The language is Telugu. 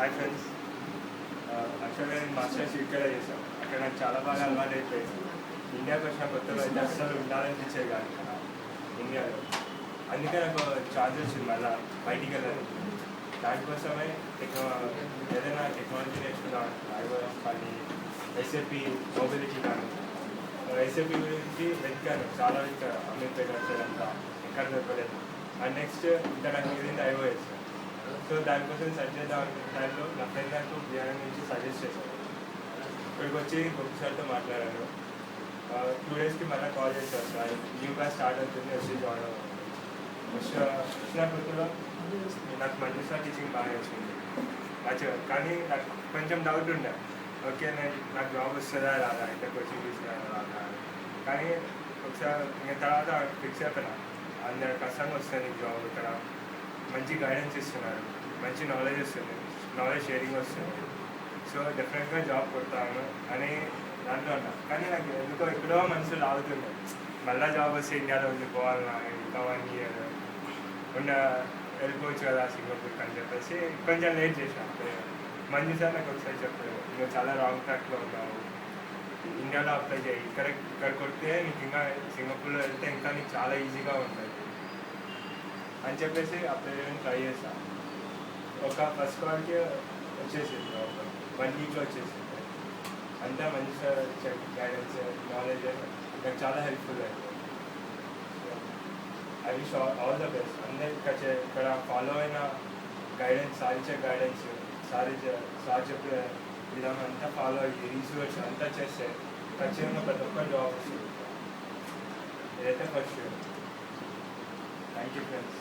హాయ్ ఫ్రెండ్స్, యాక్చువల్గా నేను మాస్టర్స్ యూకేలో చేశాను. అక్కడ నాకు చాలా బాగా అలవాటు అయిపోయింది. ఇండియాకి వచ్చిన కొత్తలో అయితే అస్సలు ఉండాలనిపించేది కాదు ఇక్కడ ఇండియాలో. అందుకే నాకు ఛాన్స్ వచ్చింది మళ్ళీ బయటికి వెళ్ళాలి. దానికోసమే ఏదైనా టెక్నాలజీ నేర్చుకున్నాను. ఐఓఎస్ కానీ ఎస్ఏపీ మొబిలిటీ కానీ. ఎస్ఏపీ గురించి వెతికాను, చాలా వెతికాను. అమీర్పేట వచ్చేదంతా ఎక్కడ దొరకలేదు. అండ్ నెక్స్ట్ ఇంకా నాకు మిగిలింది ఐఓఎస్. సో దానికోసం సర్చ్ చేద్దాం అనుకున్న టైంలో నా ఫ్రెండ్ నాకు బిహార్ నుంచి సజెస్ట్ చేశాను. ఇక్కడికి వచ్చి ప్రొఫెసర్తో మాట్లాడాను. 2 డేస్కి మళ్ళీ కాల్ చేశారు, సార్ న్యూ క్లాస్ స్టార్ట్ అవుతుంది, వచ్చి జాయిన్ అవ్వాలి. వచ్చిన కొత్తలో నాకు మంచి సార్ టీచింగ్ బాగా వచ్చింది. కానీ నాకు కొంచెం డౌట్ ఉండే, ఓకే నాకు జాబ్ వస్తుందా రాదా, అంటే కోచింగ్ తీసుకురా రాదా. కానీ ఒకసారి ఇంకా తర్వాత ఫిక్స్ అయిపోయినా, అందరు కష్టంగా వస్తుంది నీకు జాబ్. ఇక్కడ మంచి గైడెన్స్ ఇస్తున్నారు, మంచి నాలెడ్జ్ వస్తుంది, నాలెడ్జ్ షేరింగ్ వస్తుంది. సో డెఫినెట్గా జాబ్ కొడతాను అని దాంట్లో ఉన్నా. కానీ నాకు ఎందుకో ఎక్కడో మనసులో ఆగుతుంది, మళ్ళీ జాబ్ వస్తే ఇండియాలో ఉండిపోవాలన్నా, ఇంకా 1 year వెళ్ళిపోవచ్చు కదా సింగపూర్కి అని చెప్పేసి కొంచెం లేట్ చేశాను. మంచి సార్ నాకు ఒకసారి చెప్పారు, నువ్వు చాలా రాంగ్ ట్రాక్లో ఉన్నావు, ఇండియాలో అప్లై చేయి, ఇక్కడ కొడితే నీకు ఇంకా సింగపూర్లో వెళ్తే ఇంకా నీకు చాలా ఈజీగా ఉంటుంది అని చెప్పేసి అప్లై చేయడానికి ట్రై చేశాను. ఒక ఫస్ట్ కాల్కి వచ్చేసింది, ఒక 1 weekలో వచ్చేసింది. అంతా మంచి సార్ గైడెన్స్, నాలెడ్జ్ నాకు చాలా హెల్ప్ఫుల్ అయింది. I wish all the best. అందరూ ఇక్కడ ఫాలో అయిన గైడెన్స్, సార్ ఇచ్చే గైడెన్స్, సార్ చెప్పే విధానం అంతా ఫాలో అయ్యి రీసెర్చ్ అంతా చేస్తే ఖచ్చితంగా ప్రతి ఒక్క జాబ్ వస్తుంది. ఇదైతే ఫస్ట్. Thank you friends.